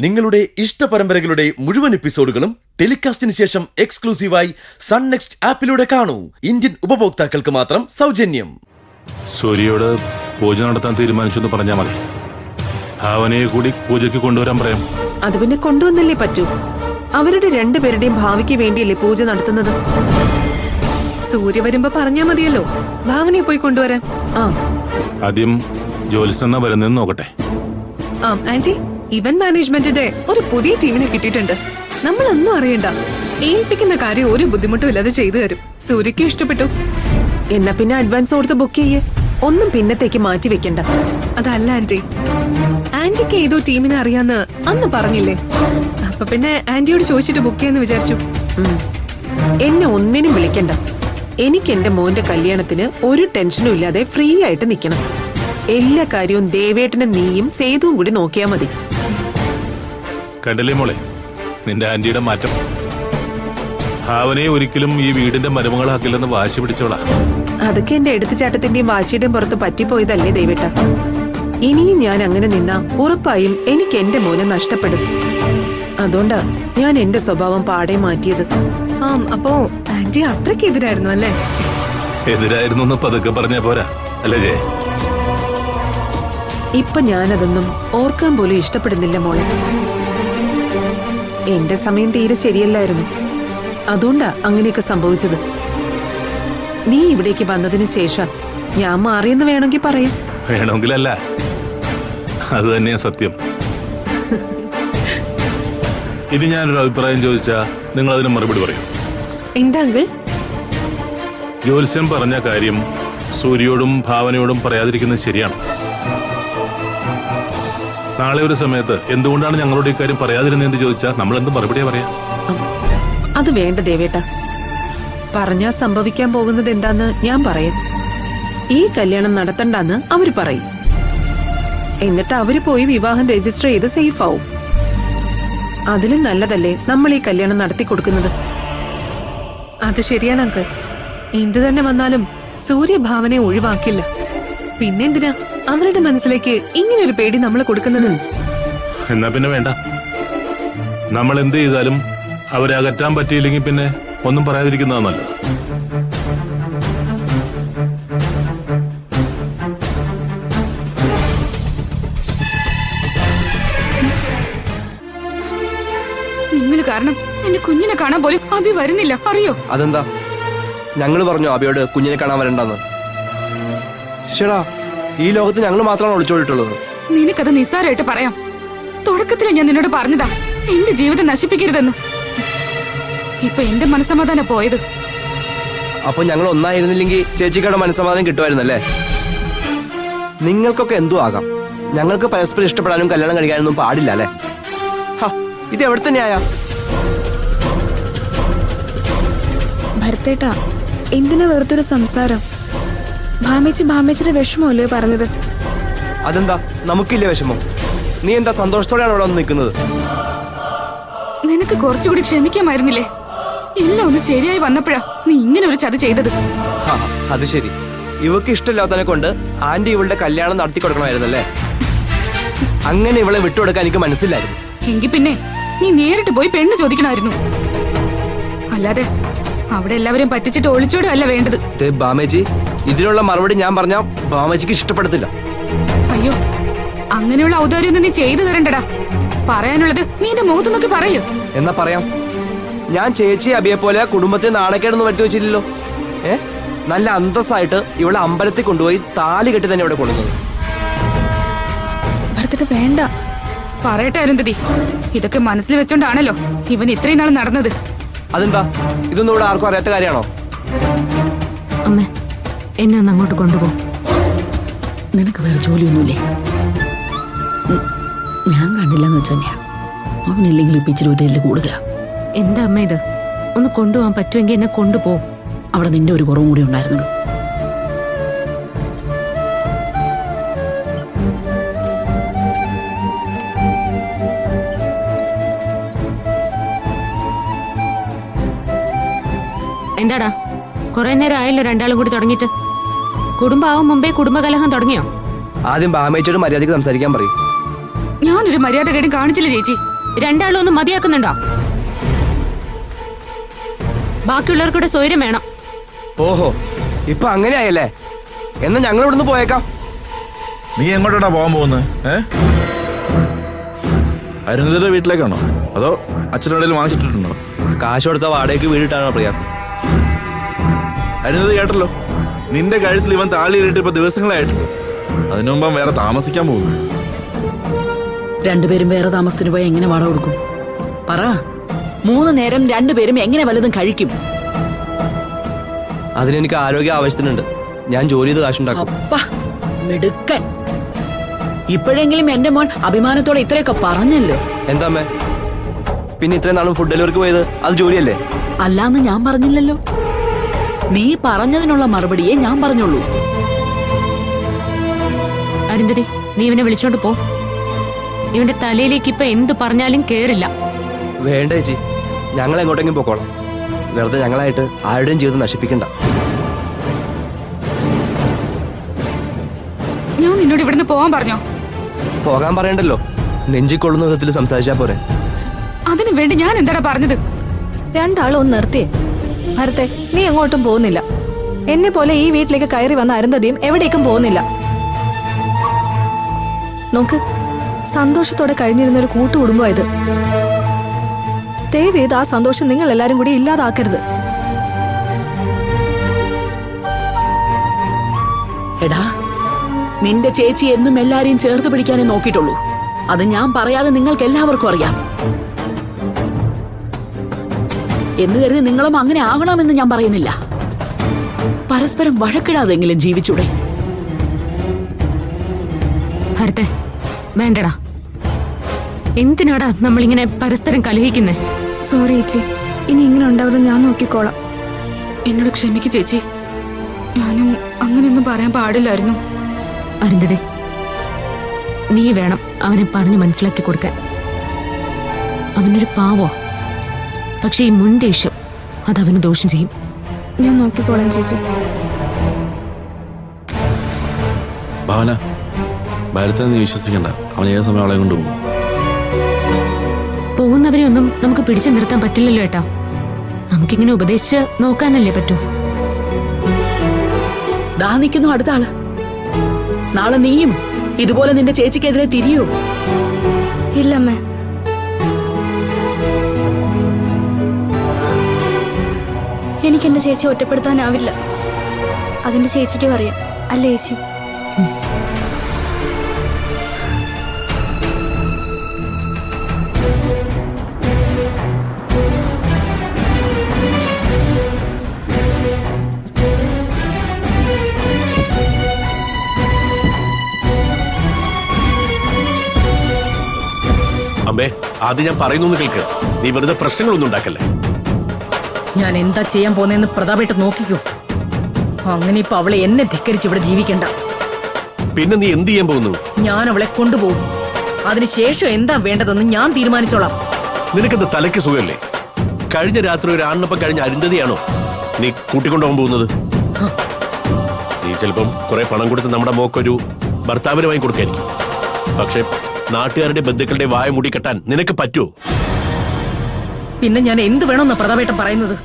നിങ്ങളുടെ ഇഷ്ട പരമ്പരകളുടെ മുഴുവൻ എപ്പിസോഡുകളും ടെലികാസ്റ്റിന് ശേഷം എക്സ്ക്ലൂസീവായി സൺ നെക്സ്റ്റ് ആപ്പിലൂടെ കാണൂ. ഇന്ത്യൻ ഉപഭോക്താക്കൾക്ക് മാത്രം സൗജന്യം. സൂര്യയോട് പൂജ നടത്താൻ തീരുമാനിച്ചു പറഞ്ഞാൽ മതി. ഭാവനയെ കൂടി പൂജയ്ക്ക് കൊണ്ടുവരാൻ പറയാം. അത് പിന്നെ കൊണ്ടുവന്നല്ലേ പറ്റൂ. അവരുടെ രണ്ടുപേരുടെയും ഭാവിക്ക് വേണ്ടിയല്ലേ പൂജ നടത്തുന്നത്. സൂര്യ വരുമ്പോ പറഞ്ഞാ മതിയല്ലോ ഭാവനയെ പോയി കൊണ്ടുവരാൻ. ആദ്യം ജോലിസ്ഥ വരുന്നെന്ന് നോക്കട്ടെ. ആന്റി, ഇവന്റ് മാനേജ്മെന്റിന്റെ ഒരു പുതിയ ടീമിനെ കിട്ടിയിട്ടുണ്ട്. നമ്മളൊന്നും അറിയണ്ട, ഏൽപ്പിക്കുന്ന കാര്യം ഒരു ബുദ്ധിമുട്ടും ഇല്ലാതെ ചെയ്തു തരും. സൂര്യക്ക് ഇഷ്ടപ്പെട്ടു. എന്നാ പിന്നെ അഡ്വാൻസ് കൊടുത്ത് ബുക്ക് ചെയ്യേ. ഒന്നും പിന്നത്തേക്ക് മാറ്റി വെക്കണ്ട. അതല്ല ആന്റി, ആന്റിക്ക് ഏതോ ടീമിനെ അറിയാന്ന് അന്ന് പറഞ്ഞില്ലേ? അപ്പൊ പിന്നെ ആന്റിയോട് ചോദിച്ചിട്ട് ബുക്ക് ചെയ്യാന്ന് വിചാരിച്ചു. എന്നെ ഒന്നിനും വിളിക്കണ്ട. എനിക്ക് എന്റെ മോന്റെ കല്യാണത്തിന് ഒരു ടെൻഷനും ഇല്ലാതെ ഫ്രീ ആയിട്ട് നിക്കണം. എല്ലാ കാര്യവും ദേവേട്ടനും നീയും സേതുവും കൂടി നോക്കിയാ മതി. കണ്ടില്ലേ മോളെ നിന്റെ ആന്റിയുടെ മാറ്റം. ഭാവനയെ ഒരിക്കലും ഈ വീടിന്റെ മരുമകളാക്കില്ലെന്ന് വാശി പിടിച്ചോളാ. അതൊക്കെ എന്റെ എടുത്തുചാട്ടത്തിന്റെയും വാശിയുടെയും പുറത്ത് പറ്റിപ്പോയതല്ലേ ദേവേട്ട. ഇനിയും ഞാൻ അങ്ങനെ നിന്നാ ഉറപ്പായും എനിക്ക് എന്റെ മോനെ നഷ്ടപ്പെടും. അതുകൊണ്ടാ ഞാൻ എന്റെ സ്വഭാവം പാടെ മാറ്റിയത്. അപ്പോ ആന്റി അത്രയ്ക്ക് എതിരായിരുന്നു അല്ലേ? എതിരായിരുന്നു പതുക്കെ പറഞ്ഞാ പോരാ അല്ലേ ജയ? ഇപ്പൊ ഞാനതൊന്നും ഓർക്കാൻ പോലും ഇഷ്ടപ്പെടുന്നില്ല മോളെ. എന്റെ സമയം തീരെ ശരിയല്ലായിരുന്നു. അതുകൊണ്ടാ അങ്ങനെയൊക്കെ സംഭവിച്ചത്. നീ ഇവിടേക്ക് വന്നതിന് ശേഷം ഞാൻ മാറിയെന്ന് വേണമെങ്കിൽ പറയാം. വേണമെങ്കിലല്ല, അത് തന്നെയാ സത്യം. ഇനി ഞാനൊരു അഭിപ്രായം ചോദിച്ചാ നിങ്ങൾ അതിന് മറുപടി പറയൂ. എന്താ അങ്കിൾ? ജ്യോത്സ്യം പറഞ്ഞ കാര്യം സൂര്യയോടും ഭാവനയോടും പറയാതിരിക്കുന്നത് ശരിയാണ്. നാളെ ഒരു സമയത്ത് എന്തുകൊണ്ടാണ് ഞങ്ങളോട് ഇക്കാര്യം പറയാതിരുന്നതെന്ന് ചോദിച്ചാൽ നമ്മൾ എന്ത് മറുപടിയാ പറയാ? അത് വേണ്ട ദേവേട്ട. പറഞ്ഞാ സംഭവിക്കാൻ പോകുന്നത് എന്താന്ന് ഞാൻ പറയാം. ഈ കല്യാണം നടത്തണ്ടെന്ന് അവര് പറയും. എന്നിട്ട് അവര് പോയി വിവാഹം രജിസ്റ്റർ ചെയ്ത് സേഫ് ആവും. അതിലും നല്ലതല്ലേ നമ്മൾ ഈ കല്യാണം നടത്തി കൊടുക്കുന്നത്. അത് ശരിയാണ് അങ്കിൾ. എന്തു തന്നെ വന്നാലും സൂര്യഭാവനെ ഒഴിവാക്കില്ല. പിന്നെന്തിനാ അവരുടെ മനസ്സിലേക്ക് ഇങ്ങനൊരു പേടി നമ്മൾ കൊടുക്കുന്നത്? എന്നാ പിന്നെ വേണ്ട. നമ്മൾ എന്ത് ചെയ്താലും അവരെ അകറ്റാൻ പറ്റിയില്ലെങ്കിൽ പിന്നെ ഒന്നും പറയാതിരിക്കുന്നതാ നല്ലത്. നിങ്ങൾ കാരണം എന്റെ കുഞ്ഞിനെ കാണാൻ പോലും അബി വരുന്നില്ല, അറിയോ? അതെന്താ? ഞങ്ങൾ പറഞ്ഞോ അബിയോട് കുഞ്ഞിനെ കാണാൻ വരണ്ടെന്ന്? ശരാ, ഈ ലോകത്ത് ഞങ്ങൾ മാത്രമാണ് ഒളിച്ചോടിയിട്ടുള്ളത്. നിനക്കത് നിസ്സാരമായിട്ട് പറയാം. തുടക്കത്തില് ഞാൻ നിന്നോട് പറഞ്ഞതാ എന്റെ ജീവിതം നശിപ്പിക്കരുതെന്ന്. ഇപ്പൊ എന്റെ മനസ്സമാധാനം പോയത്. അപ്പൊ ഞങ്ങൾ ഒന്നായിരുന്നില്ലെങ്കിൽ ചേച്ചിക്കയുടെ മനസ്സമാധാനം കിട്ടുമായിരുന്നല്ലേ? നിങ്ങൾക്കൊക്കെ എന്തോ ആകാം, ഞങ്ങൾക്ക് പരസ്പരം ഇഷ്ടപ്പെടാനും കല്യാണം കഴിക്കാനൊന്നും പാടില്ല അല്ലേ? ഇത് എവിടെ തന്നെയാ? ഭരത്തേട്ടാ, എന്തിനാ വെറുതൊരു സംസാരം? ഭാമിച്ചിയുടെ വിഷമമല്ലേ പറഞ്ഞത്? അതെന്താ നമുക്കില്ലേ വിഷമം? നീ എന്താ സന്തോഷത്തോടെയാണ് ഇവിടെ വന്ന് നിൽക്കുന്നത്? നിനക്ക് കുറച്ചുകൂടി ക്ഷമിക്കാമായിരുന്നില്ലേ? എല്ലാം ഒന്ന് ശരിയായി വന്നപ്പോഴാ നീ ഇങ്ങനെ ഒരു ചതി ചെയ്തത്. അത് ശരി, ഇവക്ക് ഇഷ്ടമില്ലാത്തതിനെ കൊണ്ട് ആന്റി ഇവളുടെ കല്യാണം നടത്തി കൊടുക്കണമായിരുന്നല്ലേ? അങ്ങനെ ഇവളെ വിട്ടുകൊടുക്കാൻ എനിക്ക് മനസ്സിലായിരുന്നു. എങ്കിൽ പിന്നെ നീ നേരിട്ട് പോയി പെണ്ണ് ചോദിക്കണമായിരുന്നു. അല്ലാതെ അവിടെ എല്ലാവരെയും പറ്റിച്ചിട്ട് ഒളിച്ചോടുക അല്ല വേണ്ടത്. ബാമേജി, ഇതിനുള്ള മറുപടി ഞാൻ പറഞ്ഞാ ബാമേജിക്ക് ഇഷ്ടപ്പെടത്തില്ല. അയ്യോ, അങ്ങനെയുള്ള ഔദാര്യൊന്നും നീ ചെയ്തു തരണ്ടടാ. പറയാനുള്ളത് നീ എന്റെ മുഖത്ത് നോക്കി പറയൂ. എന്നാ പറയാം. ഞാൻ ചേച്ചി അബിയെ പോലെ കുടുംബത്തെ നാണക്കേടൊന്നും വരുത്തി വെച്ചില്ലല്ലോ. നല്ല അന്തസ്സായിട്ട് ഇവിടെ അമ്പലത്തിൽ കൊണ്ടുപോയി താലി കെട്ടി തന്നെ ഇവിടെ കൊണ്ടുവന്നത്. വേണ്ട പറയട്ടെ അരുന്ധതി, ഇതൊക്കെ മനസ്സിൽ വെച്ചോണ്ടാണല്ലോ ഇവൻ ഇത്രയും നാൾ നടന്നത്. അതെന്താ? ഇതൊന്നും ഇവിടെ ആർക്കും അറിയാത്ത കാര്യമാണോ? അമ്മ, എന്നെ ഒന്ന് അങ്ങോട്ട് കൊണ്ടുപോ. നിനക്ക് വേറെ ജോലിയൊന്നുമില്ലേ? ഞാൻ കണ്ടില്ലെന്ന് വെച്ച് തന്നെയാ. അവനില്ലെങ്കിലും ഇപ്പൊ ഇച്ചിരി ഒരു കൂടുതല. എന്താ അമ്മ ഇത്? ഒന്ന് കൊണ്ടുപോകാൻ പറ്റുമെങ്കിൽ എന്നെ കൊണ്ടുപോ. അവിടെ നിന്റെ ഒരു കുറവും കൂടി ഉണ്ടായിരുന്നുള്ളൂ. എന്താടാ, കുറെ നേരം ആയല്ലോ രണ്ടാളും കൂടി തുടങ്ങിയിട്ട്. കുടുംബാവും മുമ്പേ കുടുംബകലഹം തുടങ്ങിയോ? ആദ്യം ബാമേച്ചോട് മര്യാദയ്ക്ക് സംസാരിക്കാൻ പറയും. ഞാൻ ഞാനൊരു മര്യാദകേടും കാണിച്ചില്ല ചേച്ചി. രണ്ടാളും ഒന്ന് മതിയാക്കുന്നുണ്ടോ? ബാക്കിയുള്ളവർക്കൂടെ സ്വൈര്യം വേണം. ഓഹോ, ഇപ്പൊ അങ്ങനെയായല്ലേ? എന്നാ ഞങ്ങൾ ഇവിടുന്ന് പോയേക്കാം. നീ എങ്ങോട്ടാ പോകാൻ പോകുന്നത്? അരുന്ധതിയുടെ വീട്ടിലേക്കാണോ അതോ അച്ഛനെവിടെയും വാങ്ങിച്ചിട്ടുണ്ടോ? കാശ് കൊടുത്ത വാടകയ്ക്ക് വീടിട്ടാണോ പ്രയാസം? അരുന്ധതി കേട്ടല്ലോ, നിന്റെ കഴുത്തിൽ ഇവൻ താളിയിലിട്ട് ഇപ്പൊ ദിവസങ്ങളായിട്ടുള്ളൂ. അതിനു മുമ്പ് വേറെ താമസിക്കാൻ പോകുന്നു. രണ്ടുപേരും വേറെ താമസത്തിന് പോയി എങ്ങനെ വാടക കൊടുക്കും? പറ. 3 നേരം രണ്ടുപേരും എങ്ങനെ വല്ലതും കഴിക്കും? അതിനെനിക്ക് ആരോഗ്യ ആവശ്യത്തിനുണ്ട്. ഞാൻ ജോലി ചെയ്ത് കാശുണ്ടാക്കും. അപ്പ മിടുക്കൻ. ഇപ്പോഴെങ്കിലും എന്റെ മോൻ അഭിമാനത്തോടെ ഇത്രയൊക്കെ പറഞ്ഞല്ലോ. എന്താ അമ്മേ, പിന്നെ ഇത്രയും നാളും ഫുഡ് ഡെലിവറിക്ക് പോയത് അത് ജോലിയല്ലേ? അല്ലാന്ന് ഞാൻ പറഞ്ഞില്ലല്ലോ. നീ പറഞ്ഞതിനുള്ള മറുപടിയെ ഞാൻ പറഞ്ഞുള്ളൂ. അരുന്ധതി, നീ ഇവനെ വിളിച്ചോണ്ട് പോ. ഇവന്റെ തലയിലേക്ക് ഇപ്പൊ എന്തു പറഞ്ഞാലും കേറില്ല. വേണ്ട ചേച്ചി, ഞങ്ങൾ എങ്ങോട്ടെങ്കിലും പോക്കോളാം. വെറുതെ ഞങ്ങളായിട്ട് ആരുടെയും ജീവിതം നശിപ്പിക്കണ്ട. ഞാൻ നിന്നോട് ഇവിടുന്ന് പോവാൻ പറഞ്ഞോ? പോകാൻ പറയണ്ടല്ലോ, നെഞ്ചിക്കൊള്ളുന്ന വിധത്തിൽ സംസാരിച്ചാ പോരെ. അതിനു വേണ്ടി ഞാൻ എന്താടാ പറഞ്ഞത്? രണ്ടാളും ഒന്ന് നിർത്തിയേ. ഭരത്തെ, നീ എങ്ങോട്ടും പോകുന്നില്ല. എന്നെ പോലെ ഈ വീട്ടിലേക്ക് കയറി വന്ന അരുന്ധതിയും എവിടേക്കും പോകുന്നില്ല. നോക്ക്, സന്തോഷത്തോടെ കഴിഞ്ഞിരുന്ന ഒരു കൂട്ടുകുടുംബം ഇത്. ദയവേത് ആ സന്തോഷം നിങ്ങൾ എല്ലാരും കൂടി ഇല്ലാതാക്കരുത്. എടാ, നിന്റെ ചേച്ചി എന്നും എല്ലാരെയും ചേർത്ത് പിടിക്കാനേ നോക്കിയിട്ടുള്ളൂ. അത് ഞാൻ പറയാതെ നിങ്ങൾക്ക് എല്ലാവർക്കും അറിയാം. എന്ന് കരുതി നിങ്ങളും അങ്ങനെ ആകണമെന്ന് ഞാൻ പറയുന്നില്ല. പരസ്പരം വഴക്കിടാതെങ്കിലും ജീവിച്ചൂടെ? ഭരത്തെ, വേണ്ടടാ. എന്തിനാടാ നമ്മളിങ്ങനെ പരസ്പരം കലഹിക്കുന്നേ? സോറി ചേച്ചി, ഇനി ഇങ്ങനെ ഉണ്ടാവുന്നത് ഞാൻ നോക്കിക്കോളാം. എന്നോട് ക്ഷമിക്ക് ചേച്ചി. ഞാനും അങ്ങനെയൊന്നും പറയാൻ പാടില്ലായിരുന്നു. അരുന്ധതി, നീ വേണം അവനെ പറഞ്ഞു മനസ്സിലാക്കി കൊടുക്കാൻ. അവനൊരു പാവോ, പക്ഷെ ഈ മുൻദേഷ്യം അതവന് ദോഷം ചെയ്യും. ഞാൻ നോക്കിക്കോളാം ചേച്ചി. ഭാവന, ഭരതനെ നീ വിശ്വസിക്കണ്ട. അവൻ ഏത് സമയം അവളെ കൊണ്ടുപോകും. പോകുന്നവരെ ഒന്നും നമുക്ക് പിടിച്ചു നിർത്താൻ പറ്റില്ലല്ലോ ഏട്ടാ. നമുക്കിങ്ങനെ ഉപദേശിച്ച് നോക്കാനല്ലേ പറ്റൂ. ദാ നിൽക്കുന്നു അടുത്ത ആള്. നാളെ നീയും ഇതുപോലെ നിന്റെ ചേച്ചിക്കെതിരെ തിരിയോ? ഇല്ലമ്മേ. എനിക്ക് എന്റെ ചേച്ചി ഒറ്റപ്പെടുത്താനാവില്ല. അതിന്റെ ചേച്ചിക്കും അറിയാം, അല്ലേ ചേച്ചി? അമ്മേ, ആദ്യം ഞാൻ പറയുന്നു കേൾക്ക്. നീ വെറുതെ പ്രശ്നങ്ങളൊന്നും ഉണ്ടാക്കല്ലേ. ഞാൻ എന്താ ചെയ്യാൻ പോന്നെന്ന് പ്രതാപേട്ട് നോക്കിക്കോ. അങ്ങനെ ഇപ്പൊ അവളെ എന്നെ ധിക്കരിച്ച് ഇവിടെ ജീവിക്കണ്ട. പിന്നെ നീ എന്ത് ചെയ്യാൻ പോകുന്നു? ഞാൻ അവളെ കൊണ്ടുപോകും. അതിനുശേഷം എന്താ വേണ്ടതെന്ന് ഞാൻ തീരുമാനിച്ചോളാം. നിനക്കെന്ത് തലയ്ക്ക് സുഖമല്ലേ? കഴിഞ്ഞ രാത്രി ഒരു ആണിനൊപ്പം കഴിഞ്ഞ അരുന്ധതിയാണോ നീ കൂട്ടിക്കൊണ്ടുപോകാൻ പോകുന്നത്? നീ ചിലപ്പം കുറെ പണം കൊടുത്ത് നമ്മുടെ മോക്കൊരു ഭർത്താവിന് വാങ്ങി കൊടുക്കായിരിക്കും. പക്ഷെ നാട്ടുകാരുടെ ബന്ധുക്കളുടെ വായ മൂടി കെട്ടാൻ നിനക്ക് പറ്റുമോ? പിന്നെ ഞാൻ എന്ത് വേണമെന്നാ പ്രതാപേട്ടൻ പറയുന്നത്?